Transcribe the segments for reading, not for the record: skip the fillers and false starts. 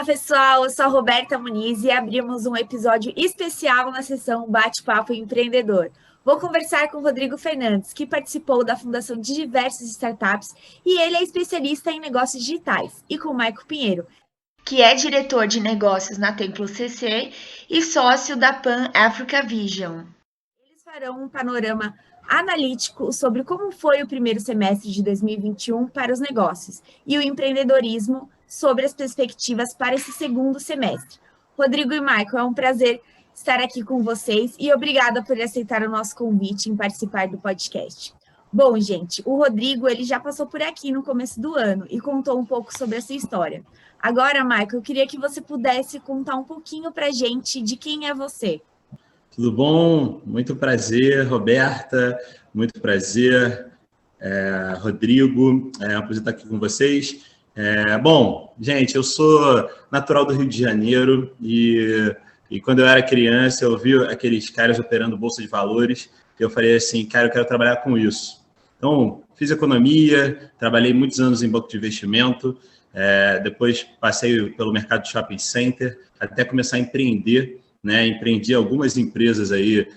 pessoal, eu sou a Roberta Muniz e abrimos um episódio especial na sessão Bate-Papo Empreendedor. Vou conversar com o Rodrigo Fernandes, que participou da fundação de diversas startups e ele é especialista em negócios digitais, e com o Maico Pinheiro, que é diretor de negócios na Templo CC e sócio da Pan Africa Vision. Eles farão um panorama analítico sobre como foi o primeiro semestre de 2021 para os negócios e o empreendedorismo sobre as perspectivas para esse segundo semestre. Rodrigo e Maico, é um prazer estar aqui com vocês e obrigada por aceitar o nosso convite em participar do podcast. Bom, gente, o Rodrigo ele já passou por aqui no começo do ano e contou um pouco sobre essa história. Agora, Maico, eu queria que você pudesse contar um pouquinho para a gente de quem é você. Tudo bom? Muito prazer, Roberta. Muito prazer, Rodrigo. É um prazer estar aqui com vocês. Bom, gente, eu sou natural do Rio de Janeiro e quando eu era criança eu vi aqueles caras operando bolsa de valores e eu falei assim, cara, eu quero trabalhar com isso. Então, fiz economia, trabalhei muitos anos em banco de investimento, depois passei pelo mercado de shopping center até começar a empreender, né? Empreendi algumas empresas aí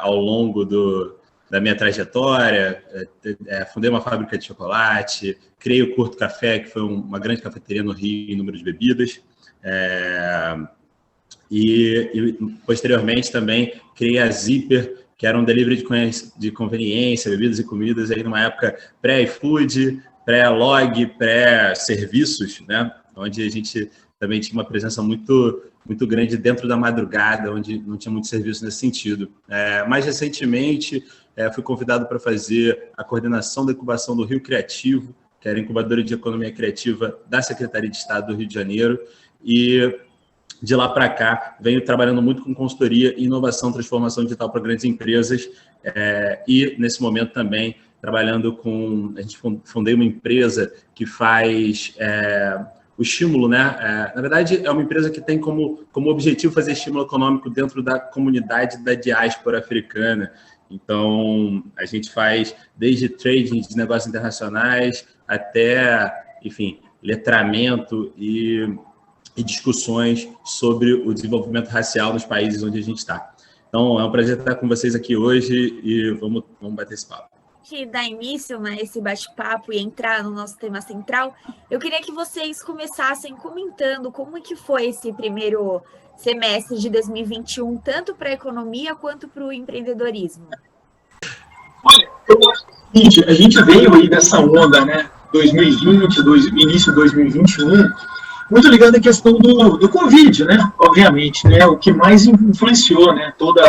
ao longo da minha trajetória, fundei uma fábrica de chocolate, criei o Curto Café, que foi uma grande cafeteria no Rio em número de bebidas, e posteriormente também criei a Zipper, que era um delivery de conveniência, bebidas e comidas, aí numa época pré-iFood, pré-log, pré-serviços, né? Onde a gente também tinha uma presença muito grande dentro da madrugada, onde não tinha muito serviço nesse sentido. Mais recentemente, fui convidado para fazer a coordenação da incubação do Rio Criativo, que era a incubadora de economia criativa da Secretaria de Estado do Rio de Janeiro, e de lá para cá venho trabalhando muito com consultoria, inovação, transformação digital para grandes empresas, e nesse momento também trabalhando a gente fundei uma empresa que faz o estímulo, né? Na verdade, é uma empresa que tem como objetivo fazer estímulo econômico dentro da comunidade da diáspora africana. Então, a gente faz desde trading de negócios internacionais até, enfim, letramento e discussões sobre o desenvolvimento racial nos países onde a gente está. Então, é um prazer estar com vocês aqui hoje e vamos bater esse papo. Que dá início, né, esse bate-papo e entrar no nosso tema central, eu queria que vocês começassem comentando como é que foi esse primeiro semestre de 2021, tanto para a economia quanto para o empreendedorismo. Olha, eu acho que é o seguinte, a gente veio aí dessa onda, né, 2020, início de 2021, muito ligado à questão do Covid, né, obviamente, né, o que mais influenciou, né, todo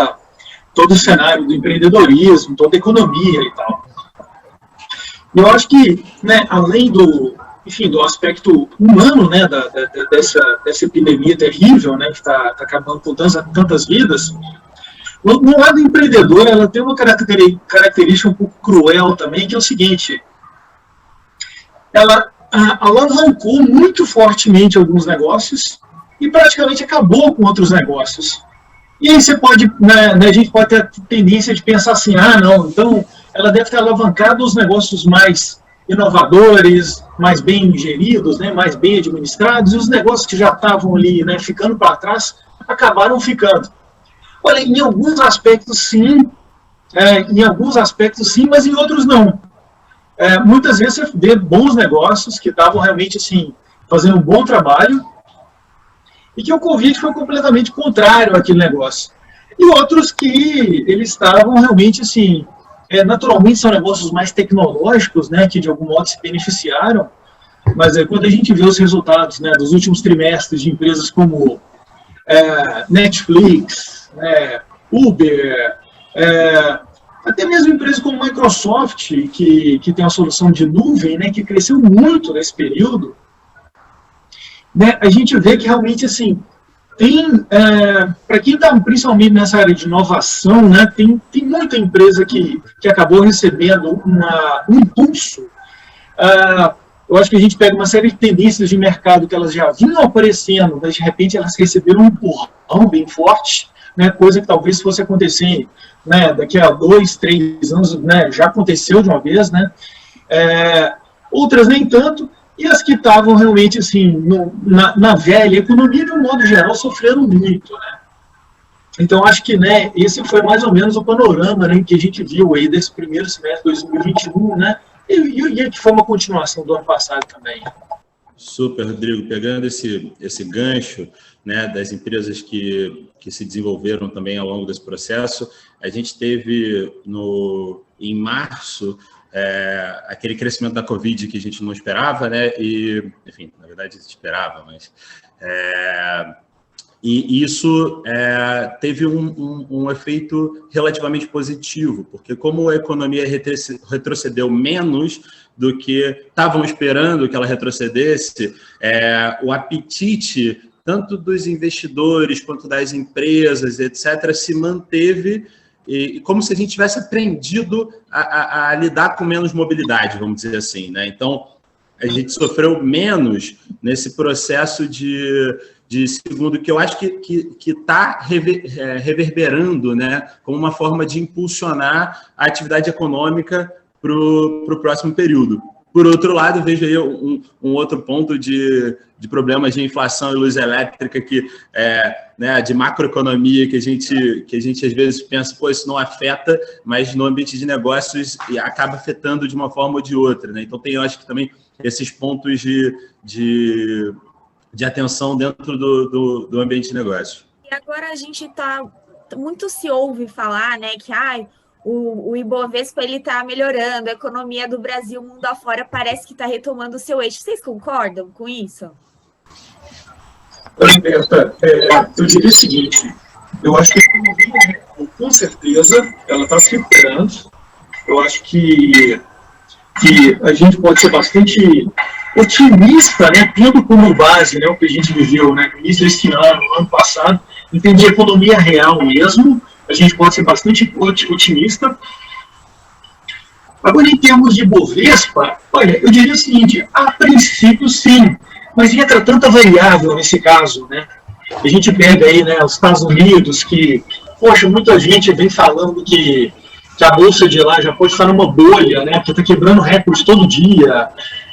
o cenário do empreendedorismo, toda a economia e tal. Eu acho que, né, além do aspecto humano, né, dessa epidemia terrível, né, que está acabando com tantas vidas, no lado empreendedor, ela tem uma característica um pouco cruel também, que é o seguinte: ela alavancou muito fortemente alguns negócios e praticamente acabou com outros negócios. E aí você pode, né, a gente pode ter a tendência de pensar assim, não, então ela deve ter alavancado os negócios mais inovadores, mais bem geridos, né, mais bem administrados, e os negócios que já estavam ali, né, ficando para trás, acabaram ficando. Olha, em alguns aspectos sim, mas em outros não. Muitas vezes você vê bons negócios que estavam realmente assim, fazendo um bom trabalho, e que o Covid foi completamente contrário àquele negócio. E outros que eles estavam realmente assim, naturalmente são negócios mais tecnológicos, né, que de algum modo se beneficiaram, mas quando a gente vê os resultados, né, dos últimos trimestres de empresas como Netflix, Uber, até mesmo empresas como Microsoft, que tem uma solução de nuvem, né, que cresceu muito nesse período, né, a gente vê que realmente assim, tem, para quem está principalmente nessa área de inovação, né, tem muita empresa que acabou recebendo um impulso. Eu acho que a gente pega uma série de tendências de mercado que elas já vinham aparecendo, mas de repente elas receberam um empurrão bem forte, né, coisa que talvez fosse acontecer, né, daqui a 2, 3 anos, né, já aconteceu de uma vez, né, outras nem tanto. e as que estavam realmente assim, na velha economia, de um modo geral, sofreram muito, né? Então, acho que, né, esse foi mais ou menos o panorama, né, que a gente viu aí desse primeiro semestre de 2021, né, e que foi uma continuação do ano passado também. Super, Rodrigo. Pegando esse gancho, né, das empresas que se desenvolveram também ao longo desse processo, a gente teve em março aquele crescimento da Covid que a gente não esperava, né, e, enfim, na verdade esperava, mas... E isso teve um efeito relativamente positivo, porque como a economia retrocedeu menos do que estavam esperando que ela retrocedesse, o apetite, tanto dos investidores quanto das empresas, etc., se manteve, e como se a gente tivesse aprendido a lidar com menos mobilidade, vamos dizer assim, né? Então, a gente sofreu menos nesse processo de segundo, que eu acho que está reverberando, né, como uma forma de impulsionar a atividade econômica para o próximo período. Por outro lado, vejo aí um outro ponto de problemas de inflação e luz elétrica, né, de macroeconomia, que a gente às vezes pensa, pô, isso não afeta, mas no ambiente de negócios acaba afetando de uma forma ou de outra, né? Então, eu acho que também esses pontos de atenção dentro do ambiente de negócio. E agora a gente muito se ouve falar, né, que o Ibovespa está melhorando, a economia do Brasil, mundo afora, parece que está retomando o seu eixo. Vocês concordam com isso? Roberta, eu diria o seguinte, eu acho que a economia, com certeza, ela está se recuperando. Eu acho que a gente pode ser bastante otimista, né, tendo como base, né, o que a gente viveu, né, no início desse ano passado, entender a economia real mesmo, a gente pode ser bastante otimista. Agora, em termos de Bovespa, olha, eu diria o seguinte, a princípio sim, mas entra tanta variável nesse caso, né? A gente pega aí, né, os Estados Unidos, que, poxa, muita gente vem falando que a bolsa de lá já pode estar numa bolha, né, que está quebrando recorde todo dia,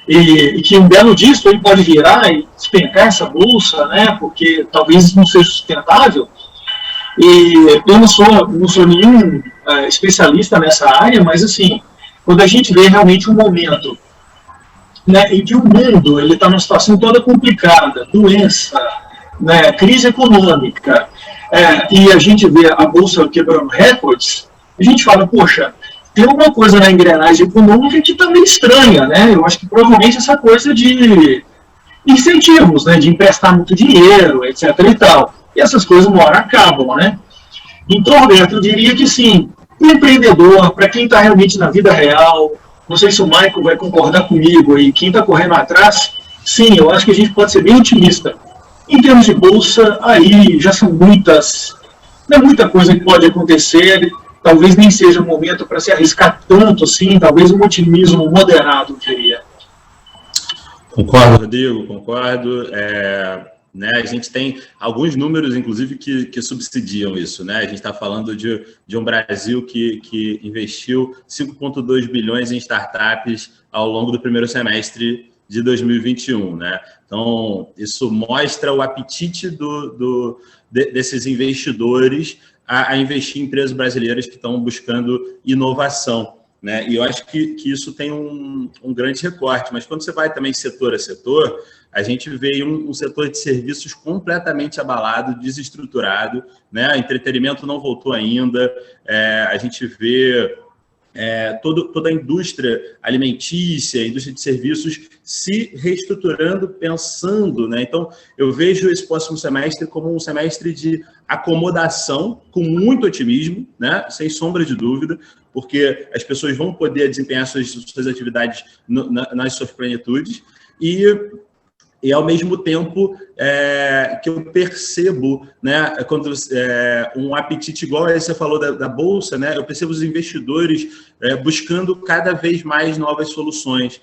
e que um belo disso ele pode virar e despencar essa bolsa, né, porque talvez não seja sustentável. E eu não sou nenhum especialista nessa área, mas assim, quando a gente vê realmente um momento, né, em que o mundo está numa situação toda complicada, doença, né, crise econômica, e a gente vê a bolsa quebrando recordes, a gente fala, poxa, tem alguma coisa na engrenagem econômica que está meio estranha, né? Eu acho que provavelmente essa coisa de incentivos, né, de emprestar muito dinheiro, etc. e tal. E essas coisas uma hora acabam, né? Então, Roberto, eu diria que sim, o empreendedor, para quem está realmente na vida real, não sei se o Michael vai concordar comigo aí, quem está correndo atrás, sim, eu acho que a gente pode ser bem otimista. Em termos de bolsa, aí já são não é muita coisa que pode acontecer, talvez nem seja o momento para se arriscar tanto assim, talvez um otimismo moderado, eu diria. Concordo, Rodrigo, concordo. Né, a gente tem alguns números, inclusive, que subsidiam isso, né? A gente está falando de um Brasil que investiu 5,2 bilhões em startups ao longo do primeiro semestre de 2021, né? Então, isso mostra o apetite desses investidores a investir em empresas brasileiras que estão buscando inovação, né? E eu acho que isso tem um grande recorte, mas quando você vai também setor a setor, a gente vê um setor de serviços completamente abalado, desestruturado, né? Entretenimento não voltou ainda, a gente vê toda a indústria alimentícia, a indústria de serviços se reestruturando, pensando, né? Então, eu vejo esse próximo semestre como um semestre de acomodação, com muito otimismo, né? Sem sombra de dúvida, porque as pessoas vão poder desempenhar suas atividades nas suas plenitudes e ao mesmo tempo que eu percebo, né, quando um apetite igual a esse você falou da Bolsa, né, eu percebo os investidores buscando cada vez mais novas soluções,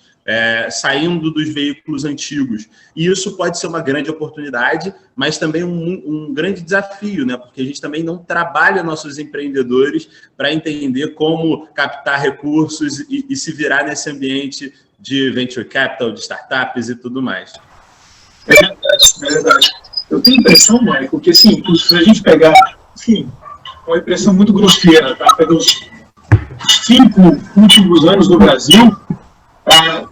saindo dos veículos antigos. E isso pode ser uma grande oportunidade, mas também um grande desafio, né, porque a gente também não trabalha nossos empreendedores para entender como captar recursos e se virar nesse ambiente de venture capital, de startups e tudo mais. É verdade, é verdade. Eu tenho a impressão, Michael, que assim, se a gente pegar, assim, uma impressão muito grosseira, tá? Pegar os 5 últimos anos do Brasil,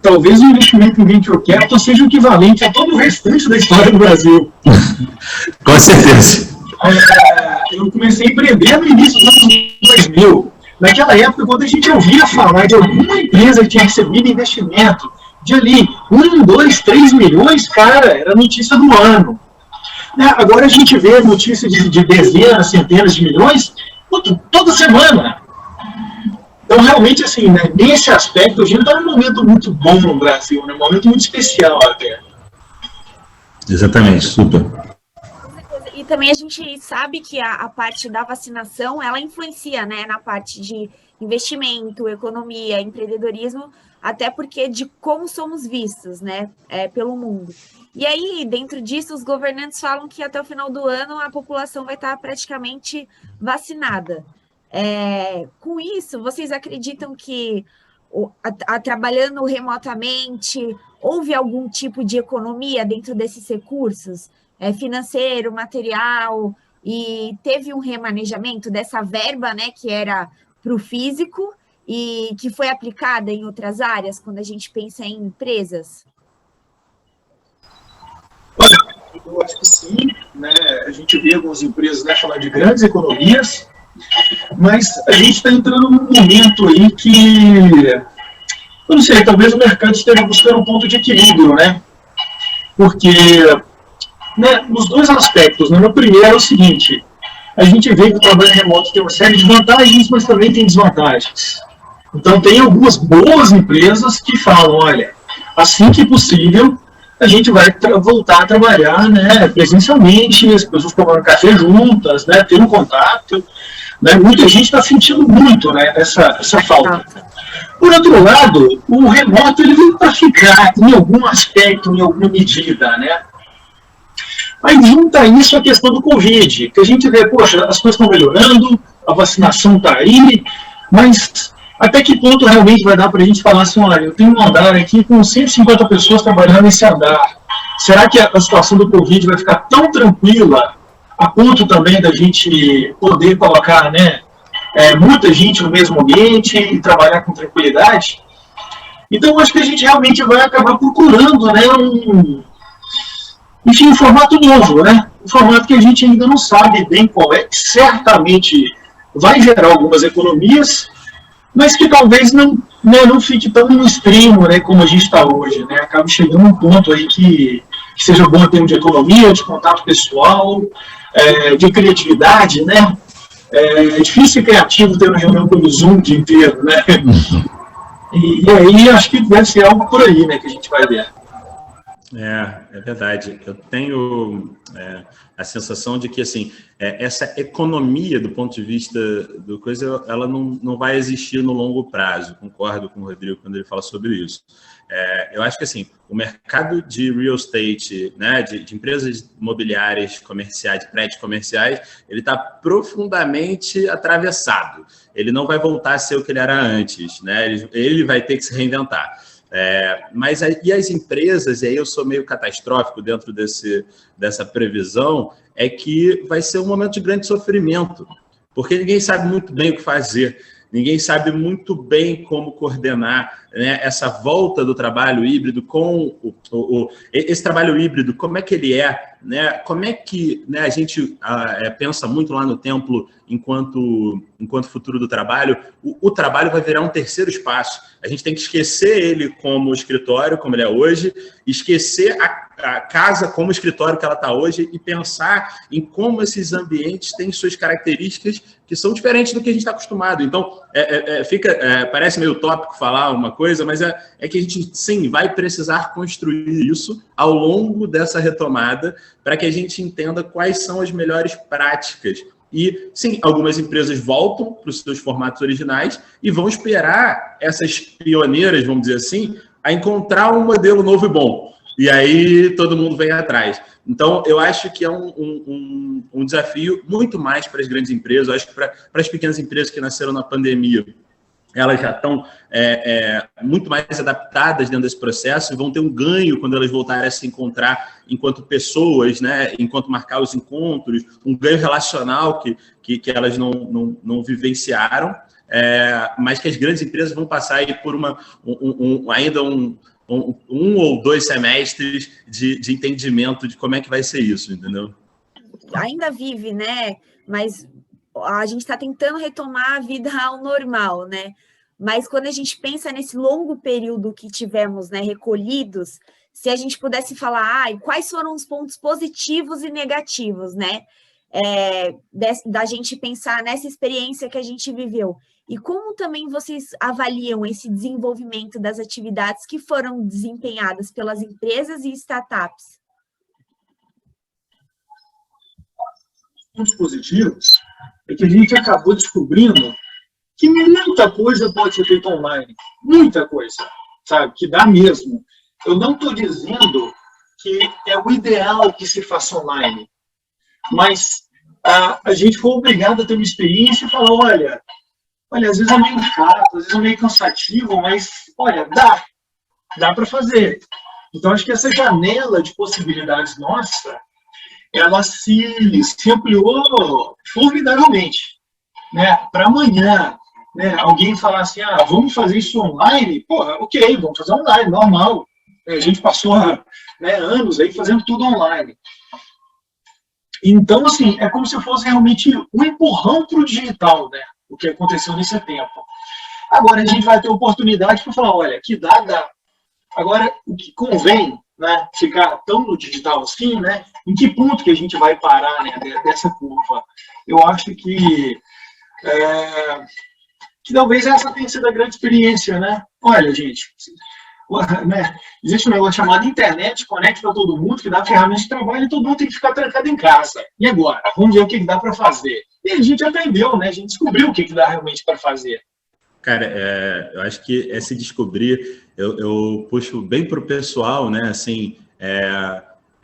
talvez o investimento em venture capital seja o equivalente a todo o restante da história do Brasil. Com certeza. Eu comecei a empreender no início dos anos 2000. Naquela época, quando a gente ouvia falar de alguma empresa que tinha recebido investimento de ali 1, 2, 3 milhões, cara, era notícia do ano. Agora a gente vê notícia de dezenas, centenas de milhões toda semana. Então, realmente, assim, né, nesse aspecto, a gente está num momento muito bom no Brasil, né, um momento muito especial até. Exatamente, super. E também a gente sabe que a parte da vacinação, ela influencia, né, na parte de investimento, economia, empreendedorismo, até porque de como somos vistos, né, pelo mundo. E aí, dentro disso, os governantes falam que até o final do ano a população vai estar praticamente vacinada. Com isso, vocês acreditam que trabalhando remotamente, houve algum tipo de economia dentro desses recursos? Financeiro, material, e teve um remanejamento dessa verba, né, que era para o físico e que foi aplicada em outras áreas, quando a gente pensa em empresas? Olha, eu acho que sim, né? A gente vê algumas empresas, né, chamar de grandes economias, mas a gente está entrando num momento aí que, eu não sei, talvez o mercado esteja buscando um ponto de equilíbrio, né? Porque, né, nos dois aspectos, né? No primeiro é o seguinte, a gente vê que o trabalho remoto tem uma série de vantagens, mas também tem desvantagens. Então tem algumas boas empresas que falam, olha, assim que possível, a gente vai voltar a trabalhar, né, presencialmente, as pessoas tomando café juntas, né, tendo contato. Né, muita gente está sentindo muito, né, essa falta. Por outro lado, o remoto ele veio para ficar em algum aspecto, em alguma medida, né? Aí junta isso a questão do Covid, que a gente vê, poxa, as coisas estão melhorando, a vacinação está aí, mas até que ponto realmente vai dar para a gente falar assim, olha, eu tenho um andar aqui com 150 pessoas trabalhando nesse andar. Será que a situação do Covid vai ficar tão tranquila a ponto também da gente poder colocar, né, muita gente no mesmo ambiente e trabalhar com tranquilidade? Então, acho que a gente realmente vai acabar procurando, né, um formato novo, né? Um formato que a gente ainda não sabe bem qual é, que certamente vai gerar algumas economias, mas que talvez não fique tão no extremo, né, como a gente está hoje, né? Acaba chegando a um ponto aí que seja bom em termos de economia, de contato pessoal, de criatividade, né? É difícil ser criativo ter uma reunião pelo Zoom o dia inteiro, né? E aí acho que deve ser algo por aí, né, que a gente vai ver. É verdade. Eu tenho a sensação de que assim, essa economia do ponto de vista do coisa, ela não vai existir no longo prazo. Concordo com o Rodrigo quando ele fala sobre isso. Eu acho que assim, o mercado de real estate, né, de empresas imobiliárias comerciais, de prédios comerciais, ele está profundamente atravessado. Ele não vai voltar a ser o que ele era antes, né? Ele vai ter que se reinventar. Mas e as empresas, e aí eu sou meio catastrófico dentro dessa previsão, é que vai ser um momento de grande sofrimento, porque ninguém sabe muito bem o que fazer, ninguém sabe muito bem como coordenar, né, essa volta do trabalho híbrido com esse trabalho híbrido, como é que ele é, né, como é que, né, a gente pensa muito lá no Templo enquanto futuro do trabalho, o trabalho vai virar um terceiro espaço. A gente tem que esquecer ele como escritório, como ele é hoje, esquecer a casa como escritório que ela está hoje e pensar em como esses ambientes têm suas características que são diferentes do que a gente está acostumado. Então, parece meio utópico falar uma coisa, mas é que a gente, sim, vai precisar construir isso ao longo dessa retomada para que a gente entenda quais são as melhores práticas. E, sim, algumas empresas voltam para os seus formatos originais e vão esperar essas pioneiras, vamos dizer assim, a encontrar um modelo novo e bom. E aí todo mundo vem atrás. Então, eu acho que é um desafio muito mais para as grandes empresas, eu acho que para as pequenas empresas que nasceram na pandemia. elas já estão muito mais adaptadas dentro desse processo e vão ter um ganho quando elas voltarem a se encontrar enquanto pessoas, né, enquanto marcar os encontros, um ganho relacional que elas não vivenciaram, mas que as grandes empresas vão passar aí por ainda um ou 2 semestres de entendimento de como é que vai ser isso, entendeu? Ainda vive, né? Mas a gente está tentando retomar a vida ao normal, né? Mas quando a gente pensa nesse longo período que tivemos, né, recolhidos, se a gente pudesse falar, quais foram os pontos positivos e negativos, né? Da gente pensar nessa experiência que a gente viveu. E como também vocês avaliam esse desenvolvimento das atividades que foram desempenhadas pelas empresas e startups? Pontos positivos é que a gente acabou descobrindo que muita coisa pode ser feita online. Muita coisa, sabe? Que dá mesmo. Eu não estou dizendo que é o ideal que se faça online, mas a gente foi obrigado a ter uma experiência e falar, olha, às vezes é meio chato, às vezes é meio cansativo, mas, olha, dá para fazer. Então, acho que essa janela de possibilidades nossa, ela se ampliou formidavelmente, né? Para amanhã, né, alguém falar assim, vamos fazer isso online? Porra, ok, vamos fazer online, normal. A gente passou, né, anos aí fazendo tudo online. Então, assim, é como se fosse realmente um empurrão para o digital, né? O que aconteceu nesse tempo. Agora a gente vai ter oportunidade para falar, olha, que dá. Agora, o que convém, né, ficar tão no digital assim, né? Em que ponto que a gente vai parar, né, dessa curva? Eu acho que talvez essa tenha sido a grande experiência, né? Olha, gente, né, existe um negócio chamado internet, conecta todo mundo, que dá ferramentas de trabalho e todo mundo tem que ficar trancado em casa. E agora? Vamos ver o que dá para fazer. E a gente aprendeu, né? A gente descobriu o que dá realmente para fazer. Cara, eu acho que esse descobrir, eu puxo bem para o pessoal, né? Assim,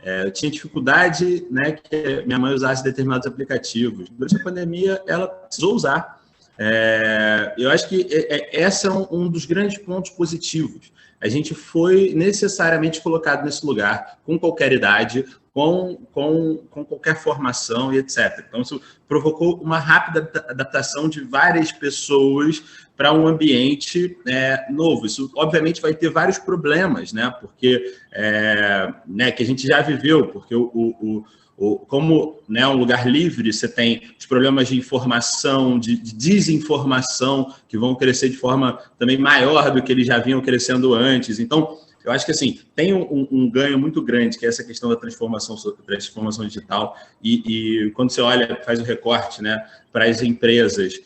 eu tinha dificuldade, né, que minha mãe usasse determinados aplicativos. Durante a pandemia, ela precisou usar. Eu acho que esse é um dos grandes pontos positivos. A gente foi necessariamente colocado nesse lugar, com qualquer idade, com qualquer formação e etc. Então, isso provocou uma rápida adaptação de várias pessoas para um ambiente novo. Isso, obviamente, vai ter vários problemas, né? Porque, né, que a gente já viveu, porque como, né, um lugar livre, você tem os problemas de informação, de desinformação, que vão crescer de forma também maior do que eles já vinham crescendo antes. Então, eu acho que assim, tem um ganho muito grande, que é essa questão da transformação digital. E quando você olha, faz o recorte, né, para as empresas,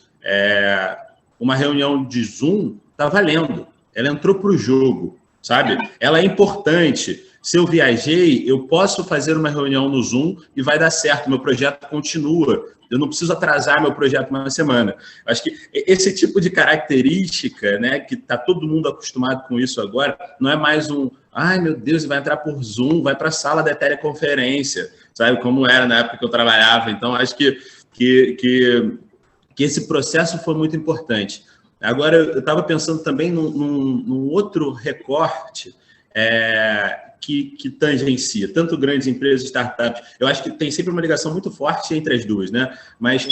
uma reunião de Zoom está valendo. Ela entrou para o jogo, sabe? Ela é importante. Se eu viajei, eu posso fazer uma reunião no Zoom e vai dar certo, meu projeto continua. Eu não preciso atrasar meu projeto uma semana. Eu acho que esse tipo de característica, né, que está todo mundo acostumado com isso agora, não é mais ai meu Deus, vai entrar por Zoom, vai para a sala da teleconferência, sabe? Como era na época que eu trabalhava. Então, acho que esse processo foi muito importante. Agora, eu estava pensando também num outro recorte, que tangencia tanto grandes empresas e startups. Eu acho que tem sempre uma ligação muito forte entre as duas, né? Mas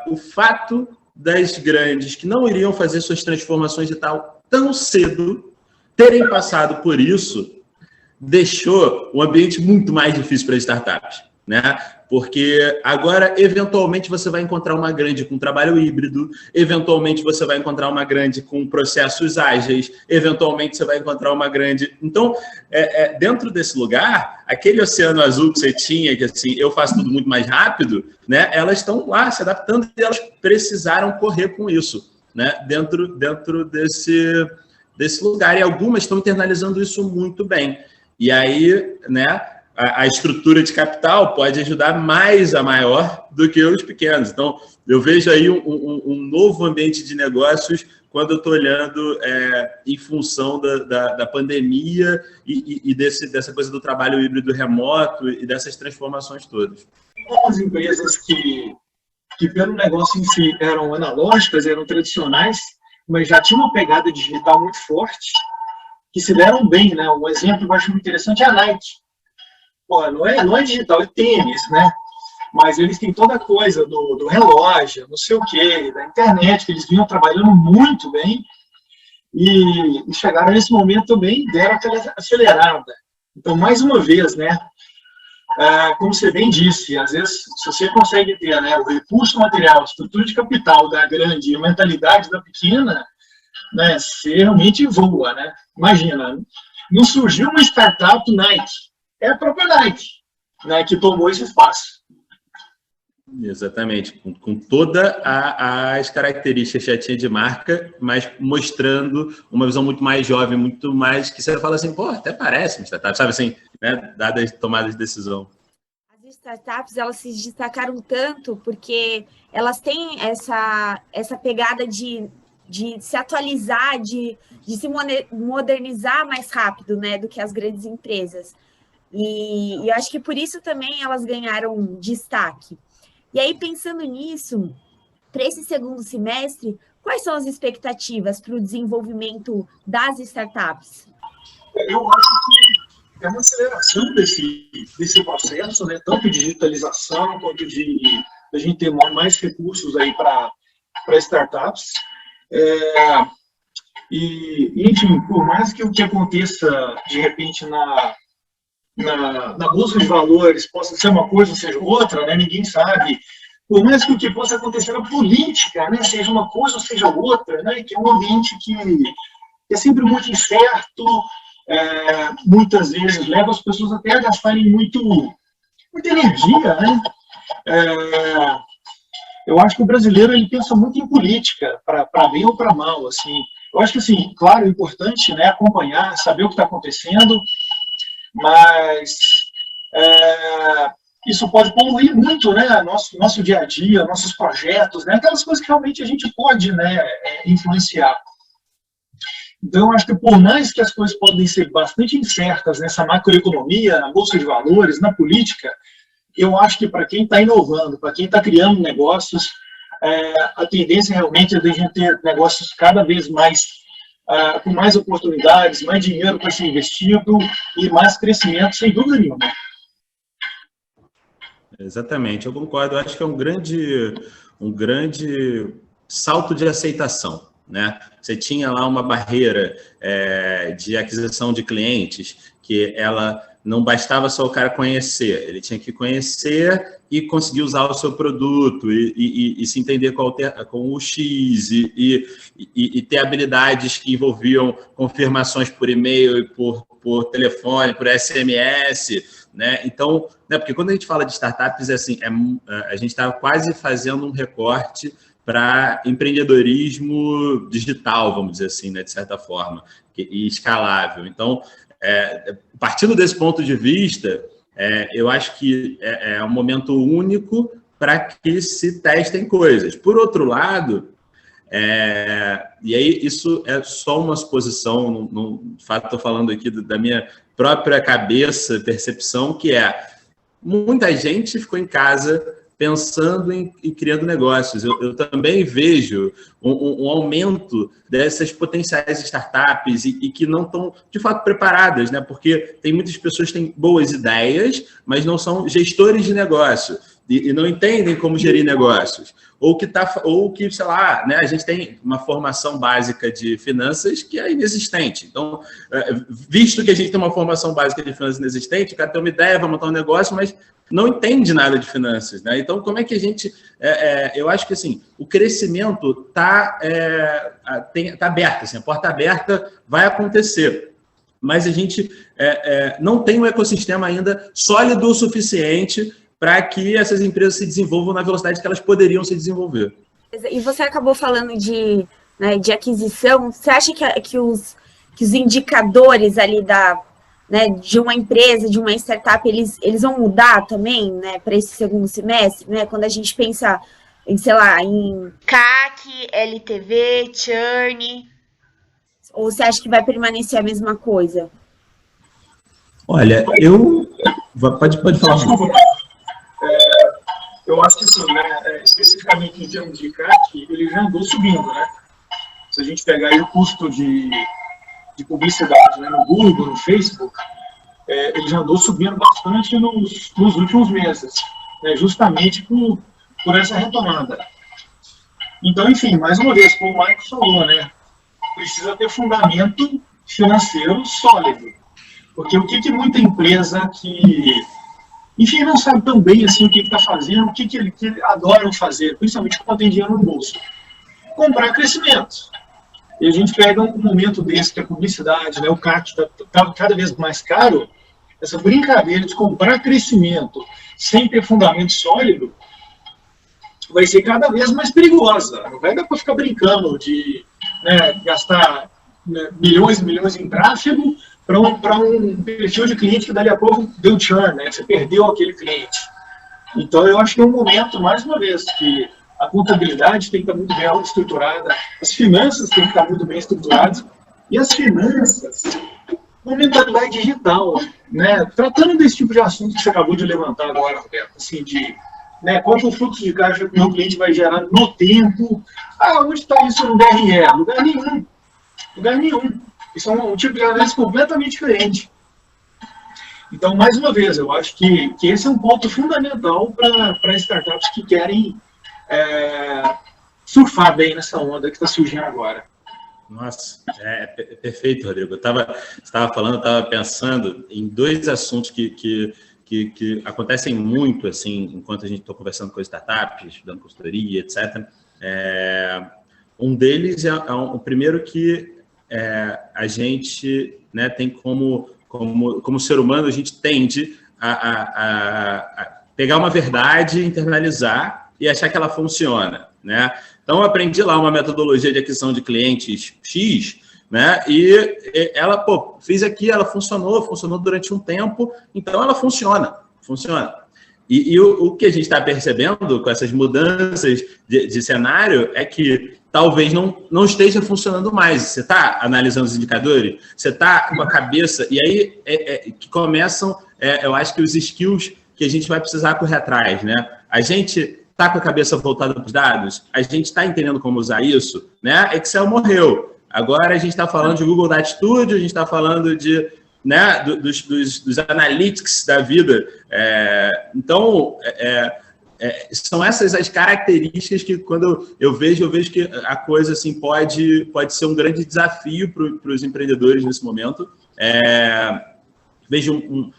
o fato das grandes que não iriam fazer suas transformações digital tão cedo terem passado por isso deixou o ambiente muito mais difícil para as startups, né? Porque agora, eventualmente, você vai encontrar uma grande com trabalho híbrido, eventualmente você vai encontrar uma grande com processos ágeis, eventualmente você vai encontrar uma grande... Então, dentro desse lugar, aquele oceano azul que você tinha, que assim, eu faço tudo muito mais rápido, né? Elas estão lá se adaptando e elas precisaram correr com isso, né? Dentro desse lugar. E algumas estão internalizando isso muito bem. E aí, né, a estrutura de capital pode ajudar mais a maior do que os pequenos. Então, eu vejo aí um novo ambiente de negócios quando eu estou olhando em função da pandemia e dessa coisa do trabalho híbrido remoto e dessas transformações todas. As empresas que pelo negócio em si eram analógicas, eram tradicionais, mas já tinha uma pegada digital muito forte, que se deram bem, né? Um exemplo que eu acho muito interessante é a Nike. Pô, não é digital, é tênis, né? Mas eles têm toda a coisa do relógio, não sei o quê, da internet, que eles vinham trabalhando muito bem, e chegaram nesse momento também, deram aquela acelerada. Então, mais uma vez, né? Como você bem disse, às vezes, se você consegue ter, né, o recurso material, a estrutura de capital da grande e a mentalidade da pequena, né, você realmente voa, né? Imagina, não surgiu uma startup Nike, é a própria Nike, né, que tomou esse espaço. Exatamente, com todas as características que já tinha de marca, mas mostrando uma visão muito mais jovem, muito mais que você fala assim, pô, até parece uma startup, sabe assim, né, dadas as tomadas de decisão. As startups, elas se destacaram tanto porque elas têm essa pegada de se atualizar, de se modernizar mais rápido, né, do que as grandes empresas. E eu acho que por isso também elas ganharam destaque. E aí, pensando nisso, para esse segundo semestre, quais são as expectativas para o desenvolvimento das startups? Eu acho que é uma aceleração desse processo, né? Tanto de digitalização quanto de a gente ter mais recursos aí para startups. Enfim, por mais que o que aconteça, de repente, na bolsa de valores possa ser uma coisa ou seja outra, né? Ninguém sabe. Por mais que o que possa acontecer na política, né? Seja uma coisa ou seja outra, né? Que é um ambiente que é sempre muito incerto, muitas vezes leva as pessoas até a gastarem muita energia, né? Eu acho que o brasileiro ele pensa muito em política, para bem ou para mal, assim. Eu acho que, assim, claro, é importante, né, acompanhar, saber o que está acontecendo, mas isso pode poluir muito, né, nosso dia a dia, nossos projetos, né, aquelas coisas que realmente a gente pode, né, influenciar. Então, eu acho que por mais que as coisas podem ser bastante incertas nessa macroeconomia, na bolsa de valores, na política, eu acho que para quem está inovando, para quem está criando negócios, a tendência realmente é de a gente ter negócios cada vez mais com mais oportunidades, mais dinheiro para ser investido e mais crescimento, sem dúvida nenhuma. Exatamente, eu concordo. Eu acho que é um grande salto de aceitação, né? Você tinha lá uma barreira de aquisição de clientes que ela não bastava só o cara conhecer, ele tinha que conhecer e conseguir usar o seu produto e se entender com o X e ter habilidades que envolviam confirmações por e-mail e por telefone, por SMS, né? Então, né, porque quando a gente fala de startups, assim, a gente está quase fazendo um recorte para empreendedorismo digital, vamos dizer assim, né, de certa forma, e escalável. Então, partindo desse ponto de vista, eu acho que é um momento único para que se testem coisas. Por outro lado, e aí isso é só uma suposição, de fato estou falando aqui da minha própria cabeça, percepção, que muita gente ficou em casa pensando em criando negócios. Eu também vejo um aumento dessas potenciais startups e que não estão, de fato, preparadas, né? Porque tem muitas pessoas que têm boas ideias, mas não são gestores de negócio e não entendem como gerir negócios. Ou que, sei lá, né, a gente tem uma formação básica de finanças que é inexistente. Então, visto que a gente tem uma formação básica de finanças inexistente, o cara tem uma ideia, vai montar um negócio, mas não entende nada de finanças, né? Então, como é que a gente... eu acho que, assim, o crescimento está aberto, assim, a porta aberta vai acontecer. Mas a gente não tem um ecossistema ainda sólido o suficiente para que essas empresas se desenvolvam na velocidade que elas poderiam se desenvolver. E você acabou falando de aquisição. Você acha que os indicadores ali de uma empresa, de uma startup, eles vão mudar também, né, para esse segundo semestre, né? Quando a gente pensa em, sei lá, em CAC, LTV, churn, ou você acha que vai permanecer a mesma coisa? Olha, pode falar. Desculpa, eu acho que sim, né? Especificamente em termos de CAC, ele já andou subindo, né? Se a gente pegar aí o custo de publicidade, né, no Google, no Facebook, ele já andou subindo bastante nos últimos meses, né, justamente por essa retomada. Então, enfim, mais uma vez, como o Michael falou, né, precisa ter fundamento financeiro sólido. Porque o que muita empresa que, enfim, não sabe tão bem assim, o que está fazendo, o que adoram fazer, principalmente quando tem dinheiro no bolso? Comprar crescimento. E a gente pega um momento desse, que a publicidade, né, o CAC está cada vez mais caro, essa brincadeira de comprar crescimento sem ter fundamento sólido vai ser cada vez mais perigosa. Não vai dar para ficar brincando de, né, gastar, né, milhões e milhões em tráfego para um perfil de cliente que dali a pouco deu churn, né, você perdeu aquele cliente. Então eu acho que é um momento, mais uma vez, que a contabilidade tem que estar muito bem estruturada, as finanças têm que estar muito bem estruturadas, e as finanças com mentalidade digital, né? Tratando desse tipo de assunto que você acabou de levantar agora, Roberto, assim, de, né, qual é o fluxo de caixa que o meu cliente vai gerar no tempo. Onde está isso no DRE? Lugar nenhum. Lugar nenhum. Isso é um tipo de análise completamente diferente. Então, mais uma vez, eu acho que esse é um ponto fundamental para startups que querem surfar bem nessa onda que está surgindo agora. Nossa, perfeito, Rodrigo. Você estava falando, eu estava pensando em dois assuntos que acontecem muito, assim, enquanto a gente está conversando com startups, estudando consultoria, etc. Um deles é o primeiro que a gente, né, tem como ser humano, a gente tende a pegar uma verdade, internalizar e achar que ela funciona, né? Então, eu aprendi lá uma metodologia de aquisição de clientes X, né? E ela, fiz aqui, ela funcionou durante um tempo, então ela funciona. E o que a gente está percebendo com essas mudanças de cenário é que talvez não esteja funcionando mais. Você está analisando os indicadores, você está com a cabeça, e aí que começam, eu acho que os skills que a gente vai precisar correr atrás, né? A gente está com a cabeça voltada para os dados, a gente está entendendo como usar isso, né? Excel morreu. Agora a gente está falando de Google Data Studio, a gente está falando de, né, dos analytics da vida. Então, são essas as características que, quando eu vejo que a coisa assim, pode ser um grande desafio para os empreendedores nesse momento. Vejo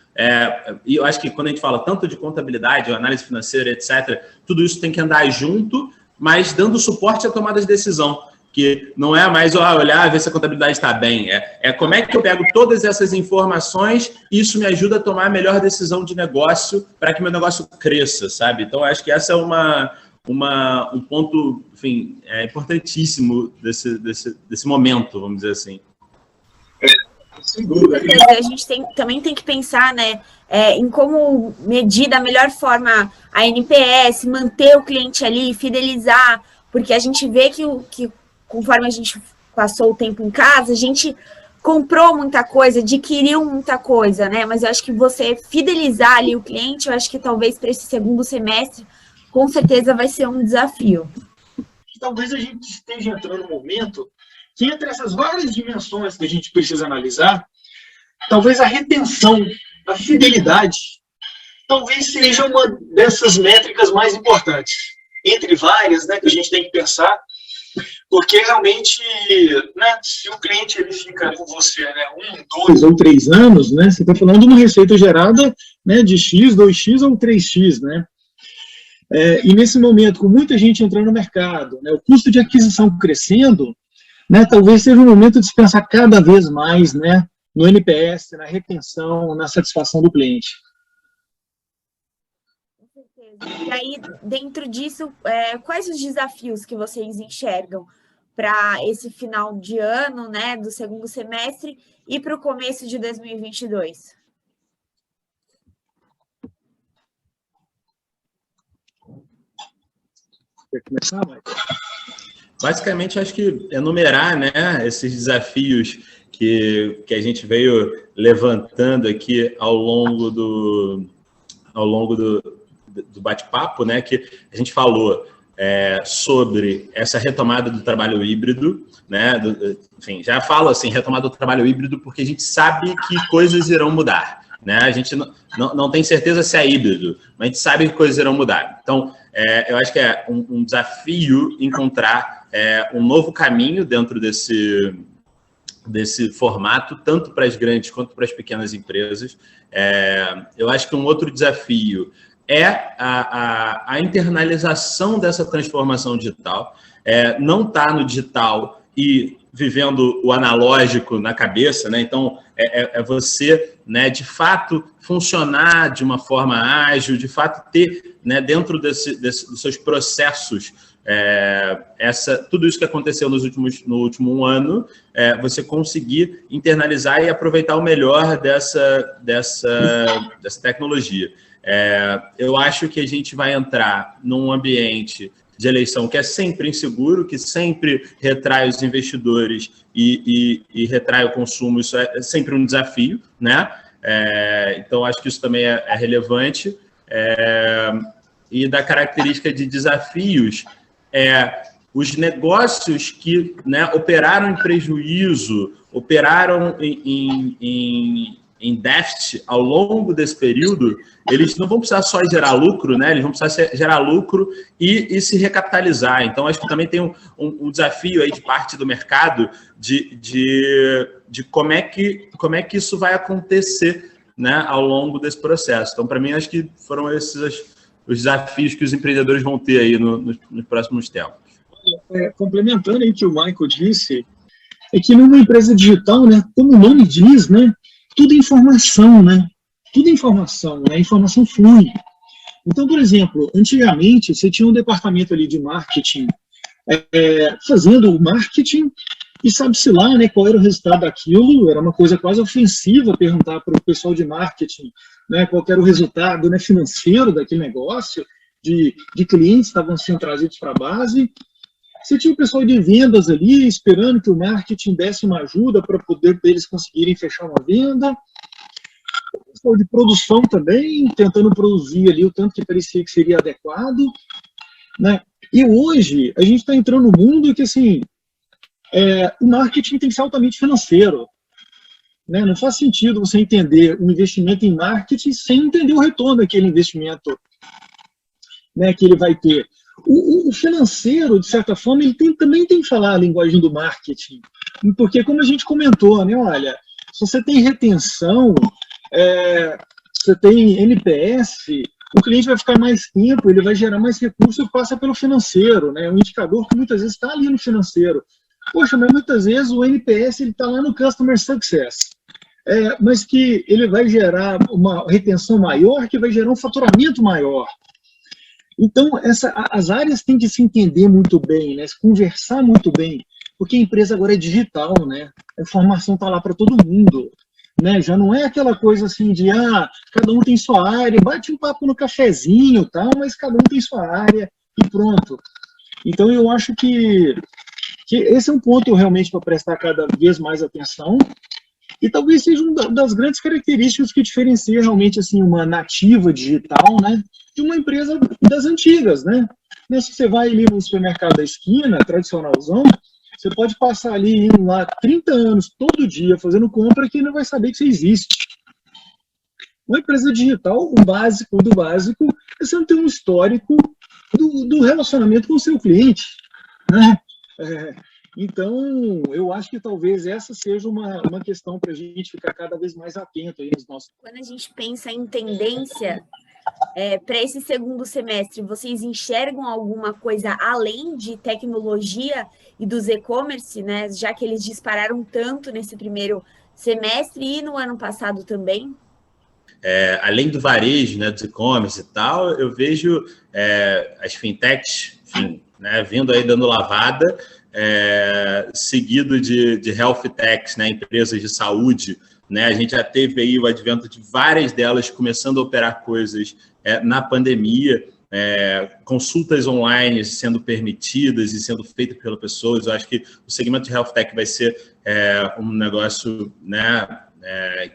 e eu acho que quando a gente fala tanto de contabilidade, análise financeira, etc., tudo isso tem que andar junto, mas dando suporte à tomada de decisão, que não é mais olhar, ver se a contabilidade está bem, como é que eu pego todas essas informações e isso me ajuda a tomar a melhor decisão de negócio para que meu negócio cresça, sabe? Então, acho que essa é um ponto, enfim, importantíssimo desse momento, vamos dizer assim. Sem dúvida. A gente também tem que pensar, né, em como medir da melhor forma a NPS, manter o cliente ali, fidelizar, porque a gente vê que conforme a gente passou o tempo em casa, a gente comprou muita coisa, adquiriu muita coisa, né? Mas eu acho que você fidelizar ali o cliente, eu acho que talvez para esse segundo semestre, com certeza vai ser um desafio. Talvez a gente esteja entrando num momento que, entre essas várias dimensões que a gente precisa analisar, talvez a retenção, a fidelidade, talvez seja uma dessas métricas mais importantes. Entre várias, né, que a gente tem que pensar, porque realmente, né, se o cliente ele fica com você, né, 1, 2 ou 3 anos, né, você está falando de uma receita gerada, né, de X, 2X ou 3X, né? E nesse momento, com muita gente entrando no mercado, né, o custo de aquisição crescendo, né, talvez seja o momento de se pensar cada vez mais, né, no NPS, na retenção, na satisfação do cliente. Com certeza. E aí, dentro disso, quais os desafios que vocês enxergam para esse final de ano, né, do segundo semestre e para o começo de 2022? Quer começar, Michael? Basicamente, acho que enumerar, né, esses desafios que a gente veio levantando aqui ao longo do bate-papo, né, que a gente falou. sobre essa retomada do trabalho híbrido, né? Enfim, já falo assim, retomada do trabalho híbrido, porque a gente sabe que coisas irão mudar, né? A gente não tem certeza se é híbrido, mas a gente sabe que coisas irão mudar. Então, eu acho que é um desafio encontrar um novo caminho dentro desse formato, tanto para as grandes quanto para as pequenas empresas. Eu acho que um outro desafio é a internalização dessa transformação digital. Não está no digital e vivendo o analógico na cabeça, né? Então, você, né, de fato, funcionar de uma forma ágil, de fato, ter, né, dentro dos seus processos, tudo isso que aconteceu no último ano, você conseguir internalizar e aproveitar o melhor dessa tecnologia. Eu acho que a gente vai entrar num ambiente de eleição que é sempre inseguro, que sempre retrai os investidores e retrai o consumo. Isso é sempre um desafio, né? Então, acho que isso também é relevante. E da característica de desafios, os negócios que, né, operaram em prejuízo, operaram em déficit ao longo desse período, eles não vão precisar só gerar lucro, né? Eles vão precisar gerar lucro e se recapitalizar. Então, acho que também tem um desafio aí de parte do mercado de como é que isso vai acontecer, né, ao longo desse processo. Então, para mim, acho que foram esses os desafios que os empreendedores vão ter aí nos próximos tempos. Complementando aí o que o Michael disse, é que numa empresa digital, né, como o nome diz, né, tudo é informação, né? Tudo é informação, né? A informação flui. Então, por exemplo, antigamente você tinha um departamento ali de marketing fazendo o marketing e sabe-se lá, né, qual era o resultado daquilo. Era uma coisa quase ofensiva perguntar para o pessoal de marketing, né, qual era o resultado, né, financeiro daquele negócio, de clientes que estavam sendo trazidos para a base. Você tinha o pessoal de vendas ali, esperando que o marketing desse uma ajuda para poder eles conseguirem fechar uma venda. O pessoal de produção também, tentando produzir ali o tanto que parecia que seria adequado, né? E hoje, a gente está entrando no mundo que, assim, o marketing tem que ser altamente financeiro, né? Não faz sentido você entender um investimento em marketing sem entender o retorno daquele investimento, né, que ele vai ter. O financeiro, de certa forma, ele também tem que falar a linguagem do marketing. Porque, como a gente comentou, né, olha, se você tem retenção, você tem NPS, o cliente vai ficar mais tempo, ele vai gerar mais recursos e passa pelo financeiro, né? Um indicador que muitas vezes está ali no financeiro. Poxa, mas muitas vezes o NPS está lá no Customer Success. Mas que ele vai gerar uma retenção maior, que vai gerar um faturamento maior. Então, as áreas têm que se entender muito bem, né? Se conversar muito bem, porque a empresa agora é digital, né? A informação está lá para todo mundo, né? Já não é aquela coisa assim de, cada um tem sua área, bate um papo no cafezinho, tal, mas cada um tem sua área e pronto. Então, eu acho que esse é um ponto realmente para prestar cada vez mais atenção, e talvez seja uma das grandes características que diferencia realmente assim, uma nativa digital, né, de uma empresa das antigas, né? Se você vai ali no supermercado da esquina, tradicionalzão, você pode passar ali indo lá 30 anos todo dia fazendo compra que não vai saber que você existe. Uma empresa digital, o básico do básico, é você não ter um histórico do relacionamento com o seu cliente, né? Então, eu acho que talvez essa seja uma questão para a gente ficar cada vez mais atento aí nos nossos... Quando a gente pensa em tendência, para esse segundo semestre, vocês enxergam alguma coisa além de tecnologia e dos e-commerce, né? Já que eles dispararam tanto nesse primeiro semestre e no ano passado também? Além do varejo, né, dos e-commerce e tal, eu vejo as fintechs, enfim, né, vindo aí dando lavada, seguido de health techs, né, empresas de saúde, né? A gente já teve aí o advento de várias delas começando a operar coisas na pandemia, consultas online sendo permitidas e sendo feitas pelas pessoas. Eu acho que o segmento de health tech vai ser um negócio, né,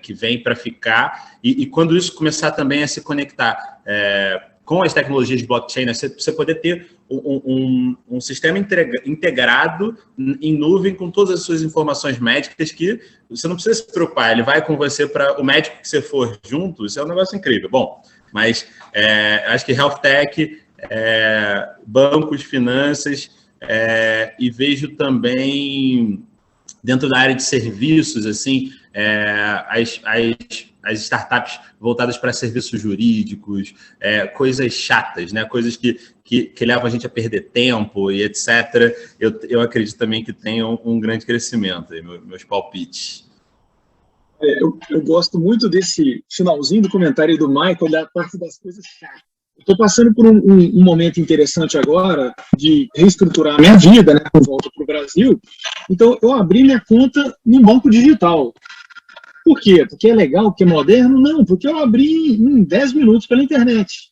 que vem para ficar, e quando isso começar também a se conectar com as tecnologias de blockchain, né, você poder ter um sistema integrado em nuvem com todas as suas informações médicas que você não precisa se preocupar, ele vai com você para o médico que você for junto, isso é um negócio incrível. Bom, mas acho que health tech, bancos, finanças, e vejo também dentro da área de serviços, assim, as startups voltadas para serviços jurídicos, coisas chatas, né? Coisas que levam a gente a perder tempo e etc. Eu acredito também que tenham um grande crescimento, meus palpites. Eu gosto muito desse finalzinho do comentário do Michael, da parte das coisas chatas. Estou passando por um momento interessante agora de reestruturar a minha vida, né, por volta para o Brasil. Então, eu abri minha conta no banco digital. Por quê? Porque é legal, porque é moderno? Não, porque eu abri em 10 minutos pela internet.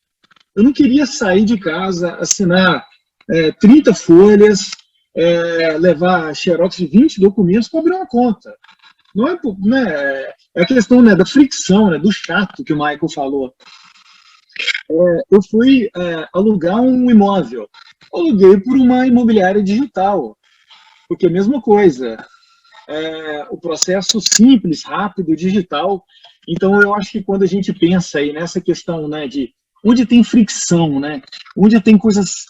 Eu não queria sair de casa, assinar 30 folhas, levar xerox de 20 documentos para abrir uma conta. Não é a questão, né, da fricção, né, do chato que o Michael falou. Eu fui alugar um imóvel. Aluguei por uma imobiliária digital, porque é a mesma coisa. O processo simples, rápido, digital. Então, eu acho que quando a gente pensa aí nessa questão, né, de onde tem fricção, né, onde tem coisas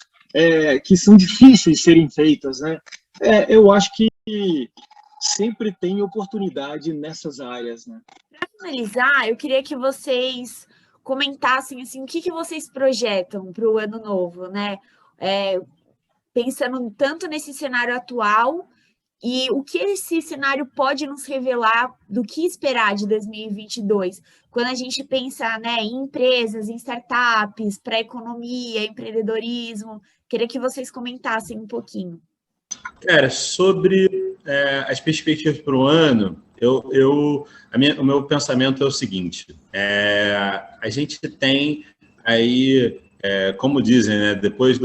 que são difíceis de serem feitas, né, eu acho que sempre tem oportunidade nessas áreas, né. Para finalizar, eu queria que vocês comentassem assim, o que vocês projetam para o ano novo, né? Pensando tanto nesse cenário atual e o que esse cenário pode nos revelar do que esperar de 2022, quando a gente pensa, né, em empresas, em startups, para a economia, empreendedorismo. Queria que vocês comentassem um pouquinho. Cara, sobre as perspectivas para o ano, o meu pensamento é o seguinte: a gente tem aí, como dizem, né, depois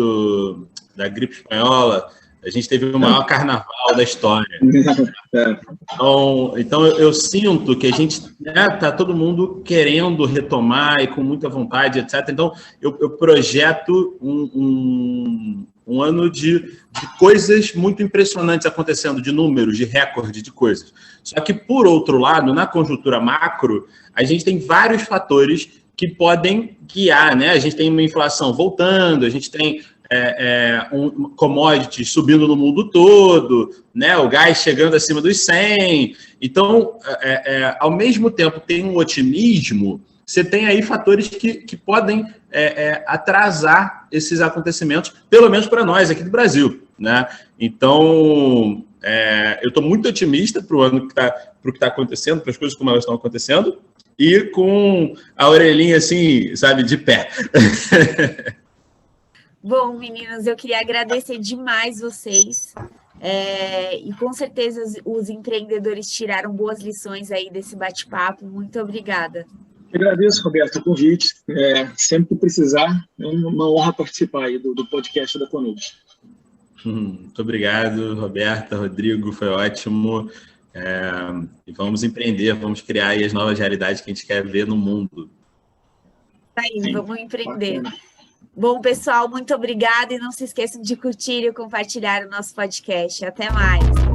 da gripe espanhola, a gente teve o maior carnaval da história. Então eu sinto que a gente tá todo mundo querendo retomar e com muita vontade, etc. Então eu projeto um ano de coisas muito impressionantes acontecendo, de números, de recorde, de coisas. Só que, por outro lado, na conjuntura macro, a gente tem vários fatores que podem guiar, né? A gente tem uma inflação voltando, a gente tem commodities subindo no mundo todo, né? O gás chegando acima dos 100. Então, ao mesmo tempo, tem um otimismo. Você tem aí fatores que podem atrasar esses acontecimentos, pelo menos para nós aqui do Brasil, né? Então, eu estou muito otimista para o ano para o que está acontecendo, para as coisas como elas estão acontecendo, e com a orelhinha assim, sabe, de pé. Bom, meninas, eu queria agradecer demais vocês. E com certeza os empreendedores tiraram boas lições aí desse bate-papo. Muito obrigada. Eu agradeço, Roberto, o convite. Sempre que precisar, é uma honra participar aí do podcast da Conube. Muito obrigado, Roberta, Rodrigo, foi ótimo. E vamos empreender, vamos criar aí as novas realidades que a gente quer ver no mundo. Aí, sim, vamos empreender. Bacana. Bom, pessoal, muito obrigada e não se esqueçam de curtir e compartilhar o nosso podcast. Até mais.